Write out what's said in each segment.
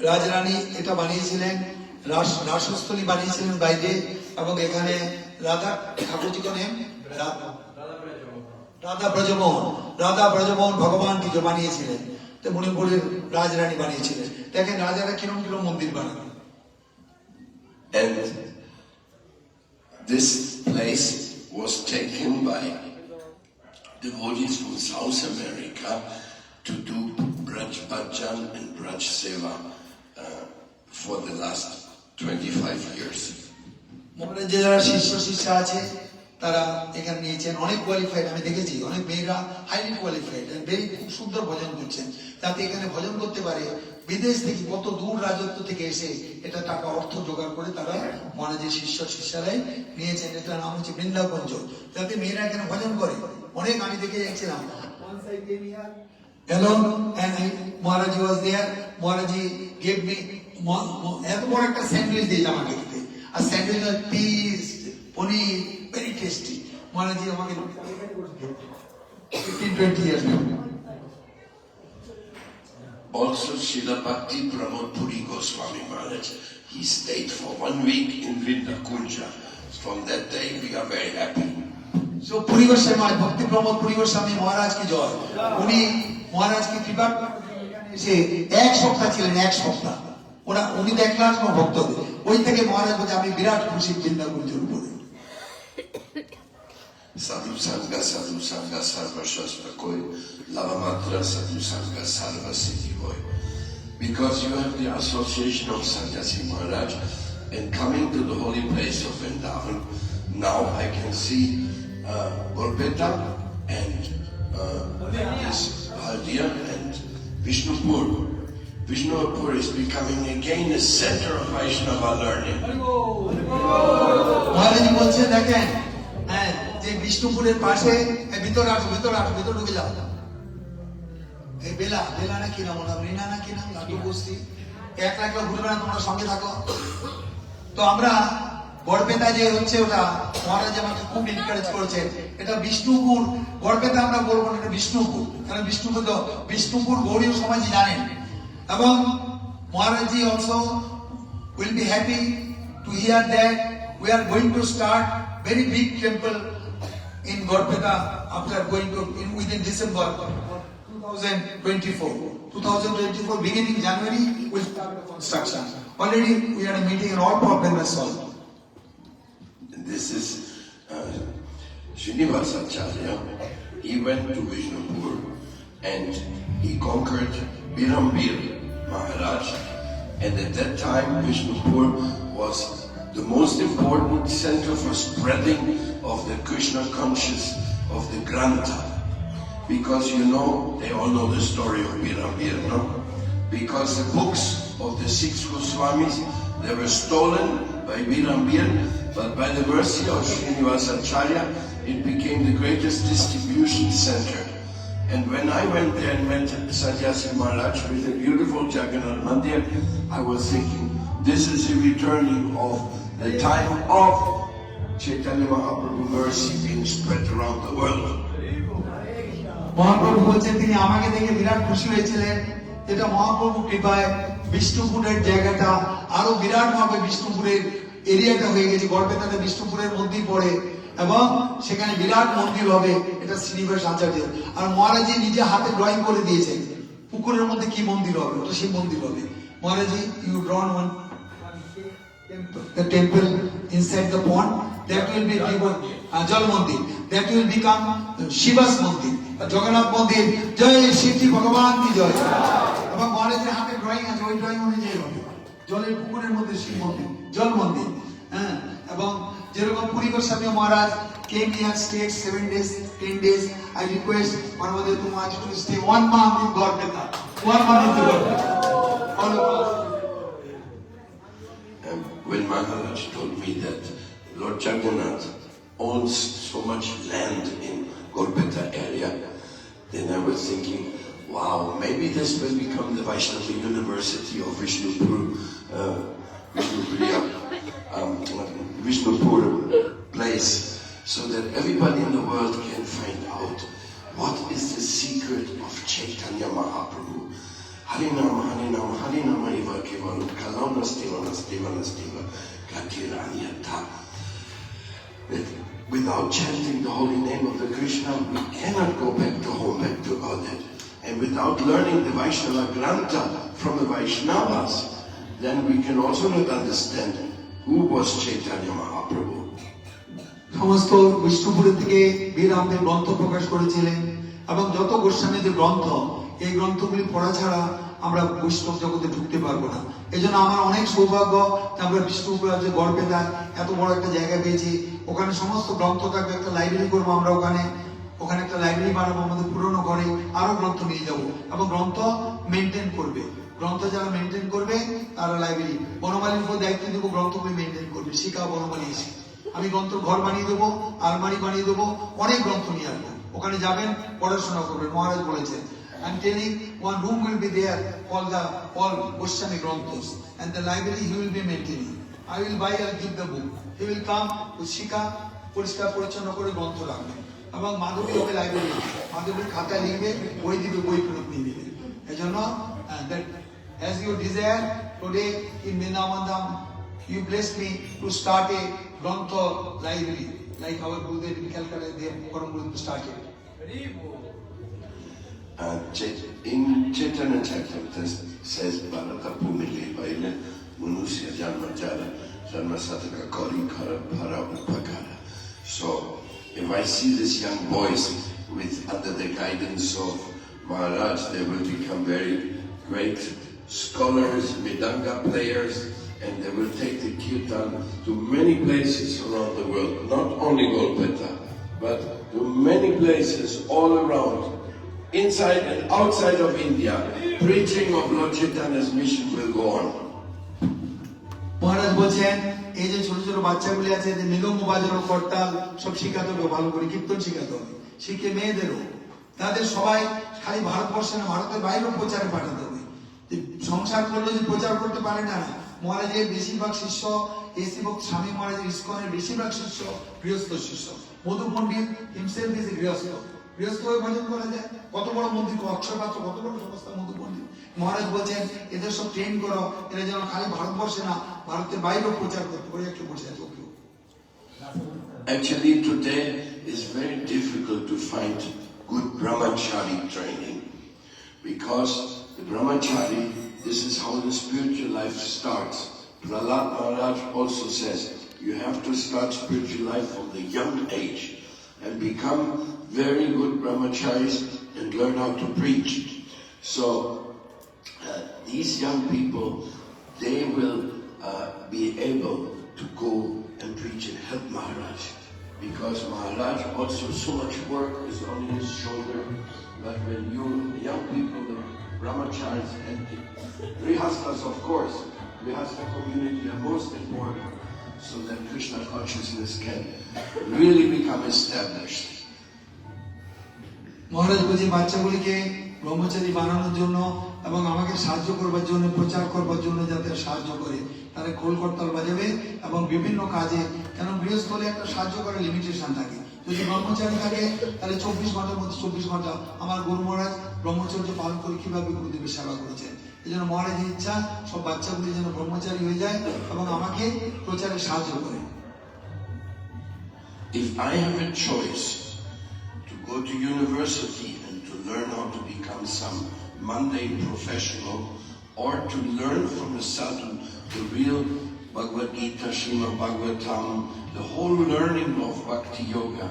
রাজরানী এটা বানিয়েছিলেন, রাসস্থলী বানিয়েছিলেন বাইরে, এবং এখানে রাধা ঠাকুরজি কেন রাধা ব্রজমোহন ভগবান কিছু বানিয়েছিলেন, তো মণিপুরের রাজরানী বানিয়েছিলেন। দেখেন রাজারা কিরম কিরম মন্দির বানান। And this place was taken by devotees from South America to do Braj Bhajan and Braj Seva for the last 25 years. মহারাজ যারা শিষ্য আছে তারা এখানে নিয়েছেন, অনেক কোয়ালিফাইড, আমি দেখেছি অনেক মেয়েরা হাইলি কোয়ালিফাইড, ভেরি খুব সুন্দর ভজন করছেন, যাতে এখানে ভজন করতে পারে। বিদেশ থেকে কত দূর রাজত্ব থেকে এসে এটা টাকা অর্থ জোগাড় করে তারা মহারাজের শিষ্যরাই নিয়েছেন। এটার নাম হচ্ছে বৃন্দাকুঞ্জ, যাতে মেয়েরা এখানে ভজন করে। অনেক আমি দেখে যাচ্ছিলাম, alone and Maharaji was there. Maharaji gave me এত বড় একটা স্যান্ডউইচ দিয়েছে আমাকে খেতে, আর স্যান্ডউইচ পিস পনির ভেরি টেস্টি। মহারাজি আমাকে 15-20 years ago. Also, Srila Bhakti Pramod Puri Goswami Maharaj, he stayed for 1 week in Vrindakunja. From that day, we are very happy. So, Puri Goswami Maharaj, Bhakti Pramod Puri Goswami Maharaj ki joy. উনি মহারাজ কি কৃপা এসে এক সপ্তাহ ছিলেন, এক সপ্তাহ। উনি দেখলেন ভক্তদের, ওই থেকে মহারাজ বলছে আমি বিরাট খুশি বৃন্দাকুঞ্জের উপরে। Sadhu Sangha Sarva Shastra Koi, Lavamatra Sadhu Sangha Sarva Siddhi Koi. Because you have the association of Sannyasi Maharaj, and coming to the holy place of Vrindavan, now I can see Golbeta and this Haldia and Vishnupur. Vishnupur is becoming again a center of Vaishnava learning. মহারাজ বলছে দেখেন, হ্যাঁ, যে বিষ্ণুপুরের পাশে ভিতরে ঢুকে যাও। এই বেলা না কি নাম, রিনা না কি নাম, লাড্ডু বস্তি, একলা ঘুরবে না, তোমরা সঙ্গে থাকো। তো আমরা গড়বেতা যে হচ্ছে ওটা মহারাজ আমাকে খুব এনকারেজ করেছে। এটা বিষ্ণুপুর, গড়বেতা আমরা বলবো না, এটা বিষ্ণুপুর, কারণ বিষ্ণুপুর গৌড়ীয় সমাজই জানেন। এবং মহারাজজি also will be happy to hear that we are going to start very big temple in Garbeta after going to within December 2024 beginning January we will start the construction. Already we had a meeting and all problems are solved. This is Srinivasacharya. He went to Vishnupur and he conquered Birambir Maharaj, and at that time Vishnupur was the most important center for spreading of the Krishna conscious of the Grantha. Because you know, they all know the story of Birambir, no? Because the books of the 6 Goswamis, they were stolen by Birambir, but by the mercy of Srinivasacharya, it became the greatest distribution center. And when I went there and met Sannyasi Maharaj with a beautiful Jagannath Mandir, I was thinking, this is the returning of the time of Chaitanya Mahaprabhu mercy being spread around the world. Mahaprabhu বলছেন তিনি আমাকে দেখে বিরাট খুশি হয়েছিলেন, যেটা মহাপ্রভু কৃপায় বিষ্ণুপুরের জায়গাটা আরো বিরাট ভাবে বিষ্ণুপুরের এরিয়াটা হয়ে গেছে। গড়বেতাতে বিষ্ণুপুরের মধ্যেই পড়ে এবং সেখানে বিরাট মন্দির হবে, এটা শ্রীনিবাস আচার্য। আর মহারাজি নিজে হাতে ড্রয়িং করে দিয়েছেন পুকুরের মধ্যে কি মন্দির হবে, ওটা শিব মন্দির হবে। মহারাজি you drawn one the temple inside the pond, that will be Jal Mandir, that will become Shiva's Mandir, Jagannath Mandir, Jai Shivji Bhagavan ki Jai. এবং মহারাজের হাতে ড্রয়িং আছে, ওই ড্রয়িং অনুযায়ী হবে জলের পুকুরের মধ্যে শিব মন্দির, জল মন্দির। হ্যাঁ, এবং যেরকম পুরী গোস্বামী মহারাজ came here, stayed 7 days, 10 days. I request Parvati Tumaj to stay 1 month in Garbeta, 1 month in Garbeta. All of us. When Maharaj told me that Lord Jagannath owns so much land in Garbeta area, then I was thinking, wow, maybe this will become the Vaishnava University of Vishnupur place, so that everybody in the world can find out what is the secret of Chaitanya Mahaprabhu. Harinam, Harinam, Harinam, Eva Nastiva, Katiranyata. Without chanting the holy name of the Krishna, we cannot go back to home, back to Godhead. And without learning the Vaishnava Grantha from the Vaishnavas, then we can also not understand who was Chaitanya Mahaprabhu. সমস্ত বিষ্ণুপুরের থেকে বীর রামদেব গ্রন্থ প্রকাশ করেছিলেন এবং যত গোস্বামীদের গ্রন্থ, এই গ্রন্থগুলি পড়া ছাড়া আমরা বৈষ্ণব জগতে ঢুকতে পারবো না। এই জন্য আমার অনেক সৌভাগ্য যে আমরা বিষ্ণুপুর যে গড়বেতায় এত বড় একটা জায়গা পেয়েছি। ওখানে সমস্ত গ্রন্থ থাকবে, একটা লাইব্রেরি করবো আমরা ওখানে একটা লাইব্রেরি বানাবো, আমাদের পুরনো ঘরে আরো গ্রন্থ নিয়ে যাবো এবং গ্রন্থ মেনটেন করবে। গ্রন্থ যারা মেনটেন করবে তারা লাইব্রেরি, বনমালীর উপর দায়িত্ব দেবো, গ্রন্থগুলি মেনটেন করবে। শিখা বনমালী এসে আমি গ্রন্থ ঘর বানিয়ে দেবো, আলমারি বানিয়ে দেবো, অনেক গ্রন্থ নিয়ে আসবো। ওখানে যাবেন, পড়াশোনা করবেন। মহারাজ বলেছেন, I'm telling one room will be there for all Goswami Granthas and the library he will be maintaining. I will buy, I'll give the book. He will come to শিখা পরিষ্কার পরিচ্ছন্ন করে গ্রন্থ রাখবে এবং মাধবী হবে লাইব্রেরি, মাধবীর খাতা লিখবে, বই দিবে, বই ফেরত নিয়ে দিবে। এই জন্য that as you desire today in Vrindavan, you blessed me to start a Grantha library like our Gurudev in Calcutta, they have started. In Chaitanya Charitamrita says Bharata Bhumile Vaile Manusya Janma Jara Janma Sataka Kori Kara Bhara Upakara. So if I see these young boys with under the guidance of Maharaj, they will become very great scholars, Mridanga players, and they will take the kirtan to many places around the world, not only Golpeta, but to many places all around. Inside and outside of India, preaching of Lord Chaitanya's mission will go on. মহারাজ বলছেন, এই যে ছোট ছোট বাচ্চাগুলি আছে, যে মৃদঙ্গ বাজানো, করতাল সব শিখাতে হবে, ভালো করে কীর্তন শিখাতে হবে, শিখে মেয়েদেরও, তাদের সবাই খালি ভারতবর্ষে না, ভারতের বাইরেও প্রচারে পাঠাতে হবে। সংসার করলে যে প্রচার করতে পারে না, মহারাজের বেশিরভাগ শিষ্য, এসি ভক্ত স্বামী মহারাজের ইস্কনের বেশিরভাগ শিষ্য গৃহস্থ শিষ্য। মধু পণ্ডিত হিমসেলফ ইজ গৃহস্থ, গৃহস্থ হয়ে ভজন করা যায়। কত বড় মন্দির, অক্ষর পাত্র, কত বড় সংস্থা মধু পণ্ডিত। মহারাজ বলছেন, এদের সব ট্রেন করো, এরা যেন খালি ভারতবর্ষে না, ভারতের বাইরেও প্রচার করতে পারে। একটু বসে আছে। Actually, today is very difficult to find good brahmachari training, because the brahmachari, this is how the spiritual life starts. Prahlad Maharaj also says, you have to start spiritual life from the young age and become very good brahmacharis and learn how to preach. So these young people, they will be able to go and preach and help Maharaj, because Maharaj also so much work is on his shoulder. But when you young people, the brahmacharis and the grihasthas, of course, grihastha community are most important, so that Krishna consciousness can really become established. মহারাজ বলছে, বাচ্চাগুলিকে ব্রহ্মচারী বানানোর জন্য এবং আমাকে সাহায্য করবার জন্য, প্রচার করবার জন্য যাতে সাহায্য করে, তারা খোল করতাল বাজাবে এবং বিভিন্ন কাজে, কেন গৃহস্থলে একটা সাহায্য করার লিমিটেশন থাকে। যদি ব্রহ্মচারী থাকে তাহলে 24 ঘন্টার মধ্যে 24 ঘন্টা আমার গুরু মহারাজ ব্রহ্মচর্য পালন করে কিভাবে গুরুদেবের সেবা করেছেন। এই জন্য মহারাজের ইচ্ছা সব বাচ্চাগুলি যেন ব্রহ্মচারী হয়ে যায় এবং আমাকে প্রচারে সাহায্য করে। If I have a choice to go to university and to learn how to become some mundane professional, or to learn from the sadhu the real Bhagavad Gita, Srimad Bhagavatam, the whole learning of Bhakti Yoga,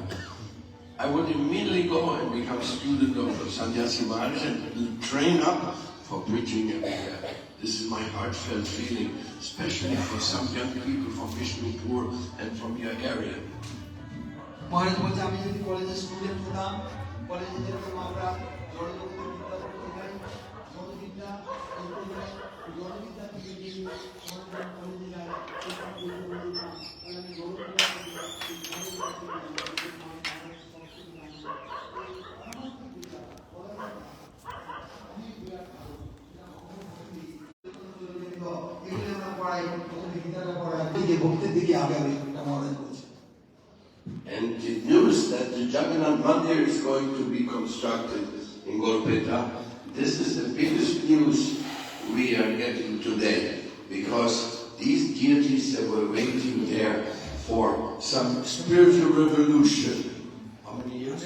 I would immediately go and become a student of Sannyasi Maharaj and train up for preaching everywhere. This is my heartfelt feeling, especially for some young people from Vishnupur and from your area. মহারাজ বলছে, আমি যদি কলেজে student হতাম, কলেজে যেরকম আমরা জড়জগতের বিদ্যা করতে যাই, জড়বিদ্যা থেকে গিয়ে কলেজে যাই, ভক্তির দিকে আগাবে, এটা মহারাজ বলছে। And the news that the Jagannath Mandir is going to be constructed in Golpeta, this is the biggest news we are getting today. because these deities that were waiting there for some spiritual revolution. How many years?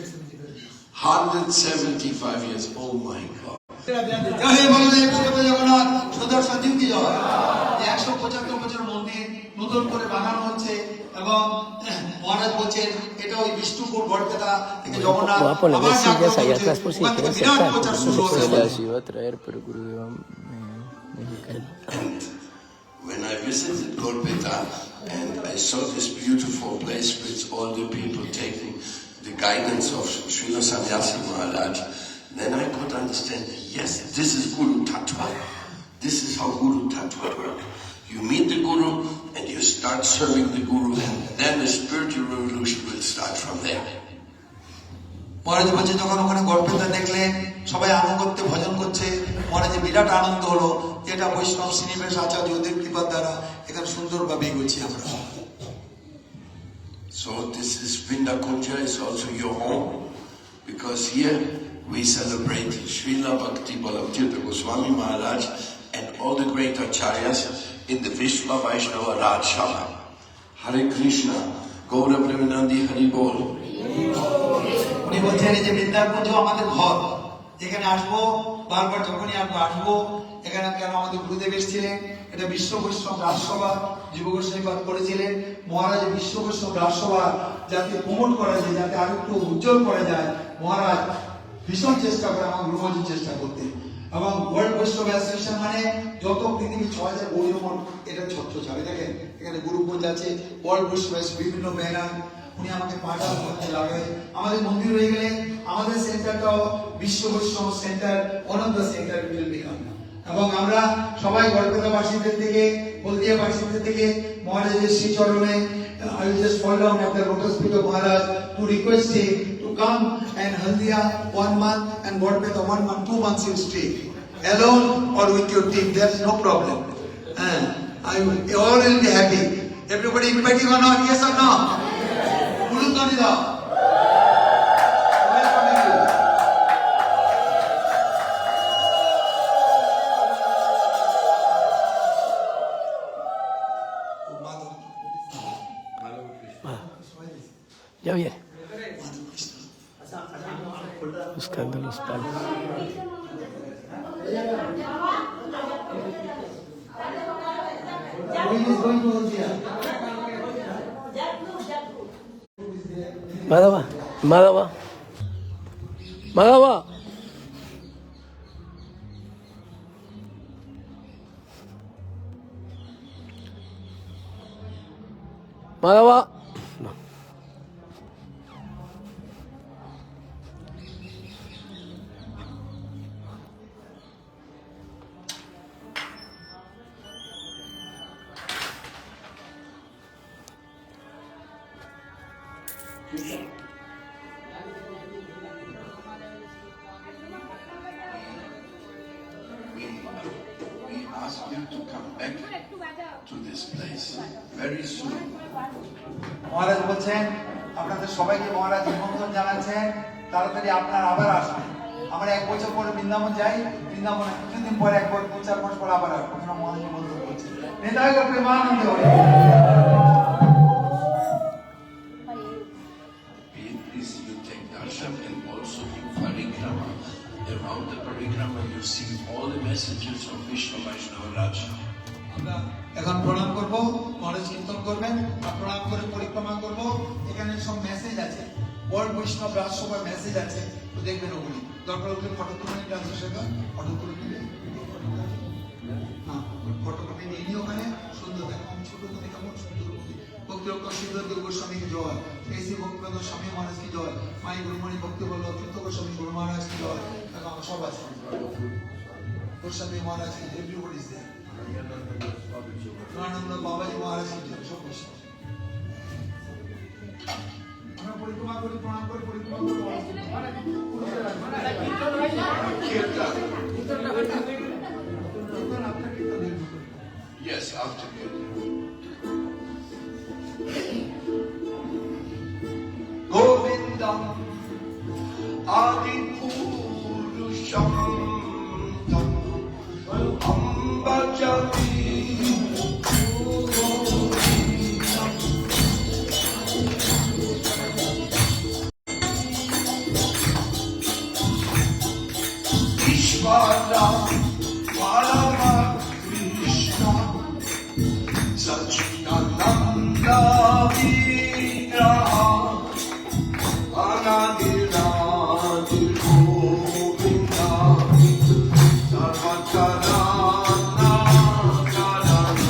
175 years. Oh my God. জয় বলদেব জয় জগন্নাথ সুদর্শন জিউ কি জয়। 175 বছর মন্দির নতুন করে বানানো হচ্ছে এবং মহারাজ বলছেন এটা ওই বিষ্ণুপুর গড়বেতা থেকে জগন্নাথ Voy a poner আবার sillas যাত্রা ahí করছে। atrás por si ওখান থেকে quieren বিরাট sentar, প্রচার porque শুরু no sé হয়ে si গেল। las iba a traer, pero creo que mexicano. And when I visited Golbeta and I saw this beautiful place with all the people taking the guidance of Srila Sannyasi Maharaj, then I could understand, yes, this is Guru Tattva. This is how Guru Tattva works. You meet the Guru and you start serving the Guru, and then the spiritual revolution will start from there. মহারাজ বলছে যখন ওখানে গড়বেতা দেখলেন সবাই আনুগত্যে ভজন করছে, মহারাজের বিরাট আনন্দ হলো। এটা বৈষ্ণব শ্রীনিবাস আচার্য ওদের কৃপার দ্বারা এখানে সুন্দরভাবে এগোচ্ছি আমরা। So this is Vindakunja is also your home, because here we celebrate Srila Bhakti Balatirtha Goswami Maharaj and all the great acharyas in the Vishwa Vaishnava Raj Sabha. Hare Krishna, Gaura Premanandi Hari Bol. উনি বলছেন এই যে বৃন্দাবনজ আমাদের ঘর, এখানে আসবো বারবার, যখনই আসবো এখানে কেন আমাদের গুরুদেব এসেছিলেন। এটা বিশ্ব বৈষ্ণব রাজসভা যুব গোস্বামীপাদ করেছিলেন। মহারাজ বিশ্ব বৈষ্ণব রাজসভা যাতে প্রমোট করা যায়, যাতে আরো একটু উজ্জ্বল করা যায়, মহারাজ ভীষণ চেষ্টা করে, আমার গুরুমজি চেষ্টা করতে। এবং ওয়ার্ল্ড বৈষ্ণব অ্যাসোসিয়েশন মানে যত পৃথিবীর 6000 গৌরীমন এটা ছত্রছাড়া। দেখেন এখানে গুরুপুঞ্জ আছে, ওয়ার্ল্ড বৈষ্ণব বিভিন্ন ব্যানার উনি আমাকে পাঠান করতে লাগে। আমাদের মন্দির হয়ে গেলে আমাদের সেন্টারটাও বিশ্ব বৈষ্ণব centre, one of the centre will become. এবং আমরা সবাই গড়বেতাবাসীদের থেকে, হলদিয়াবাসীদের থেকে মহারাজের শ্রীচরণে I will just fall down at the lotus feet of Maharaj to request him to come and Haldia 1 month and Gordbeta 1 month, 2 months you stay. Alone or with your team, there is no problem. All will be happy. Everybody inviting or not? Yes or no? Guru Tanida. Welcome you. Ya viene. Buscando los palos. When is going to Haldia? Madhava, Madhava, Madhava. Madhava. No. We ask you to come back to this place very soon. মহারাজ বলছেন আপনাদের সবাইকে মহারাজ নিমন্ত্রণ জানাচ্ছেন, তাড়াতাড়ি আপনার আবার আসবেন। আমরা 1 বছর পরে বৃন্দাবন যাই, বৃন্দাবনে কিছুদিন পরে 2-4 মাস পরে আবার আসবো। কেন মহারাজ নিমন্ত্রণ করছে। নেতাকে প্রেমানন্দে হবে। Please, you take darshan and also do parikrama. Around the parikrama, you see all the messages of Vishnu Vaishnava Raja. আমরা এখন প্রণাম করব, মহারাজ কীর্তন করবেন, আর প্রণাম করে পরিক্রমা করব। এখানে সব মেসেজ আছে, ওয়ার্ল্ড বৈষ্ণব রাজসভার মেসেজ আছে, তো দেখবেন ওগুলি। দরকার হলে ফটো তুলে ট্রান্সলেশন ফটো তুলে নিলে, ফটো কপি নিয়ে নিয়ে ওখানে সুন্দর দেখো, ছোট করে কেমন সুন্দর ভক্তি রক্ষক সুন্দর গোস্বামীকে জয়, এসি ভক্তপ্রদ স্বামী মহারাজ কি জয়, মাই গুরুমণি ভক্তি বল্লভ অত্যন্ত গোস্বামী গুরু মহারাজ কি জয়, দেখো আমার সব আছে, গোস্বামী মহারাজ কি, এভরিবডি ইজ দেয়ার, আনন্দ বাবাজি মহারাজ কি জয়, সব গোস্বামী। আমরা পরিক্রমা করি, প্রণাম করে পরিক্রমা করি। Yes, after you. Govindam Adi Purusham Amba Jati Ishvara Parama Krishna Satchitananda Vigraha Anadiradir Govinda Sarvakarana Karana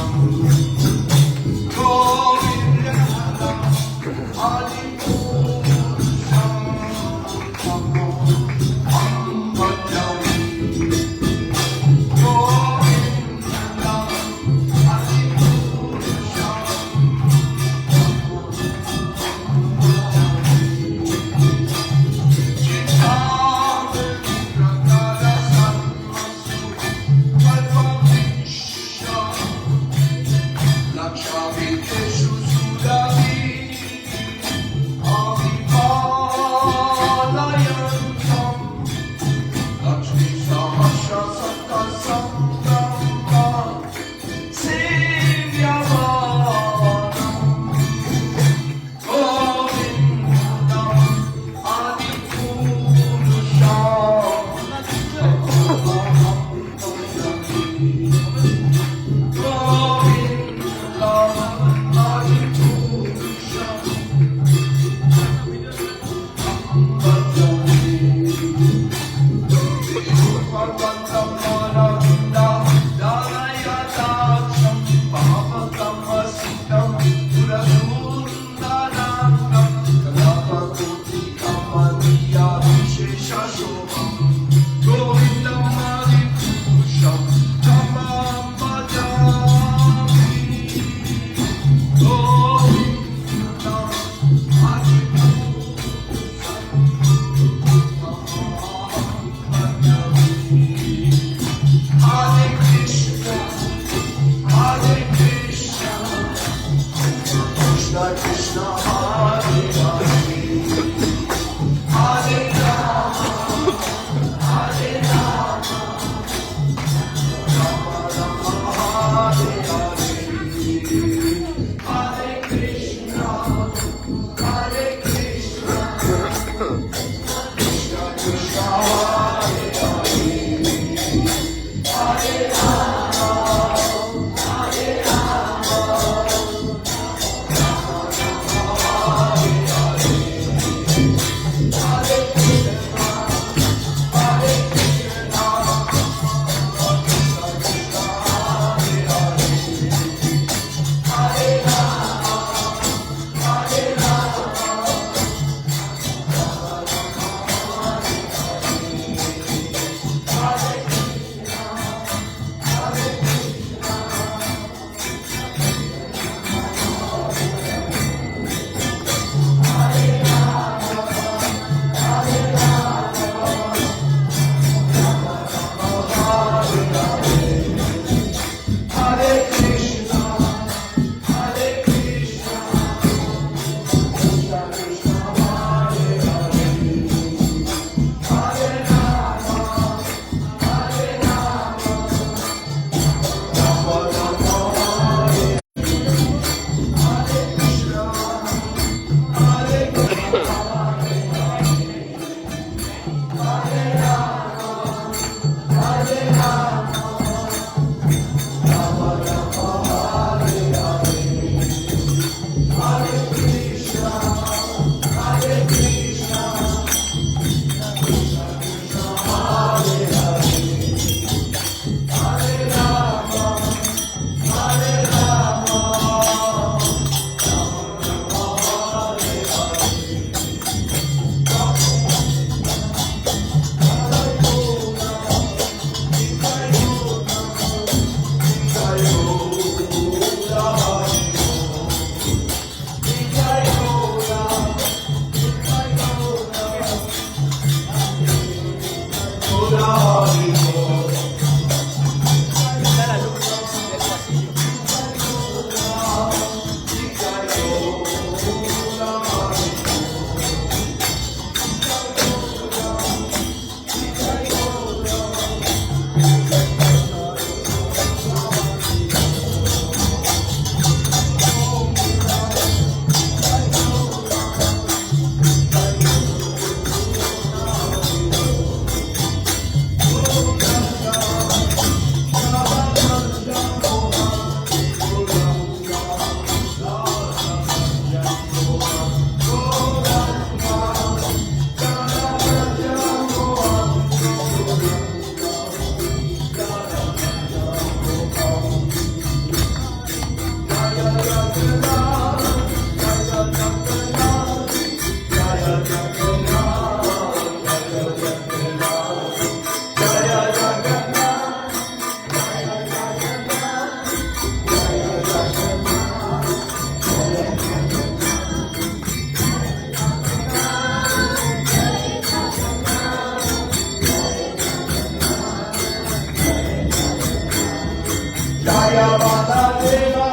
Baladeva,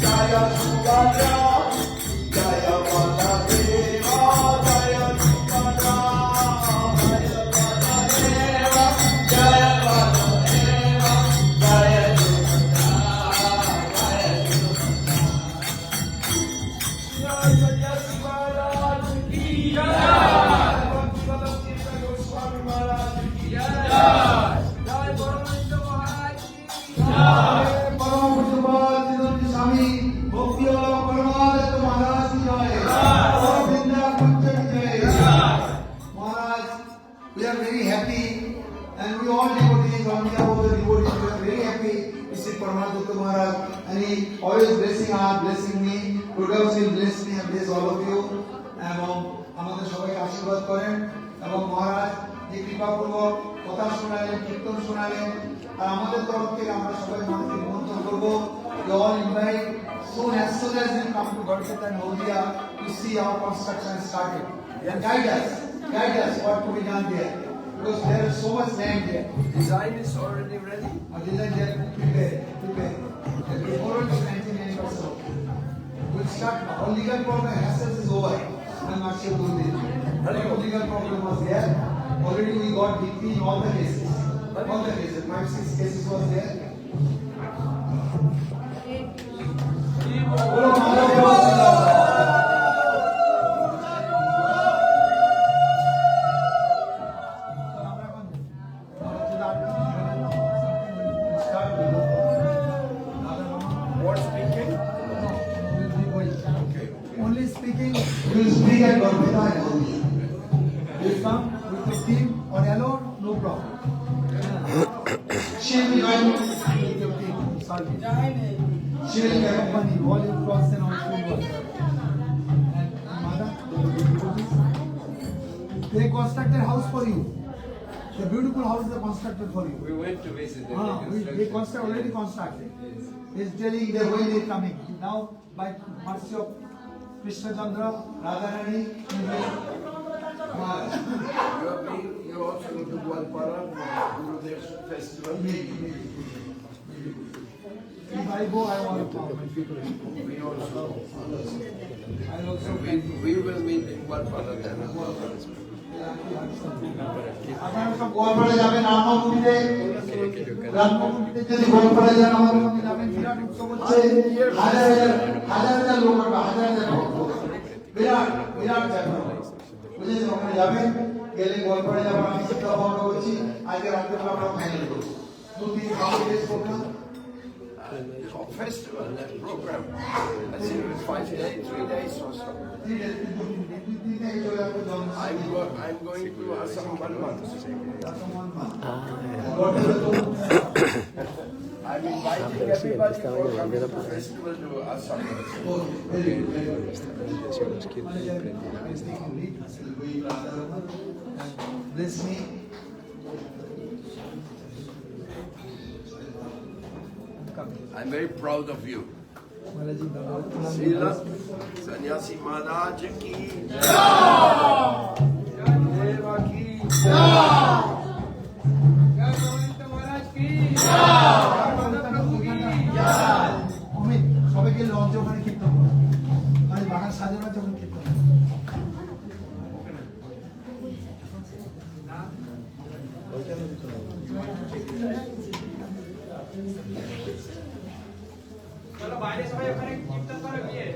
Jaya Subhadra, Jaya Baladeva, Jaya Subhadra, Jaya Baladeva, Jaya Baladeva, Jaya We are very happy, and we all devotees, on behalf of the devotees, we are very happy to see Paramadutta Maharaj, and he always blessing us, blessing me. Today he will bless me and bless all of you. এবং আমাদের সবাইকে আশীর্বাদ করেন এবং মহারাজ যে কৃপাপূর্বক কথা শোনালেন, কীর্তন শোনালেন, আর আমাদের তরফ থেকে আমরা সবাই মানুষকে নিমন্ত্রণ করবো। You all invite as soon as you come to Godpeta and Haldia to see our construction started. And guide us what to be done there. Because there is so much land there. Design is already ready. Our design there, prepare. The before it is 1990%. We'll start now. All legal problem, hassles is over. I'm not sure doing this. No legal problem was there. Already we got victory in all the cases. All the cases, 5-6 cases was there. Bolo Mahadeva Zindabad. What's speaking? Only speaking, you will speak at Godpeta and Haldia. You come with your team or alone, no problem. She will join with your team. Sorry. She will accompany all your cross and all food work. And Mother, they constructed house for you. The beautiful house they constructed for you. We went to visit them. They already constructed. He's telling the way they're coming. Now, by mercy of Krishna Chandra, Radharani, You also go to Gwalpara for Gurudev's festival. if I go, I want to come. We also. I'll also We will meet in Gwalpara then. আপনারা সব গোয়ালপাড়া যাবেন রামনবমীতে যদি গোয়ালপাড়া যান আমাদের সঙ্গে যাবেন বিরাট উৎসব হচ্ছে হাজার লোক হবে হাজার ভক্ত বিরাট ব্যাপার বুঝেছেন ওখানে যাবেন গেলে গোয়ালপাড়া যাবেন আমি চিন্তা ভাবনা করছি আজকে রাত্রেবেলা আমরা ফাইনাল করবো 2-3 programme Festival, that program. I think it was 5 days, 3 days or so. I'm going to Assam 1 month. I'm inviting everybody for coming to the festival to Assam. Bless me. I'm very proud of you. Srila Sannyasi Maharaj ki Deva ki Amit সবাইকে launch ওখানে কীর্তন করো মানে বাগান সাজানো যখন কীর্তন চলো বাইরে সবাই ওখানে কীর্তন করে গিয়ে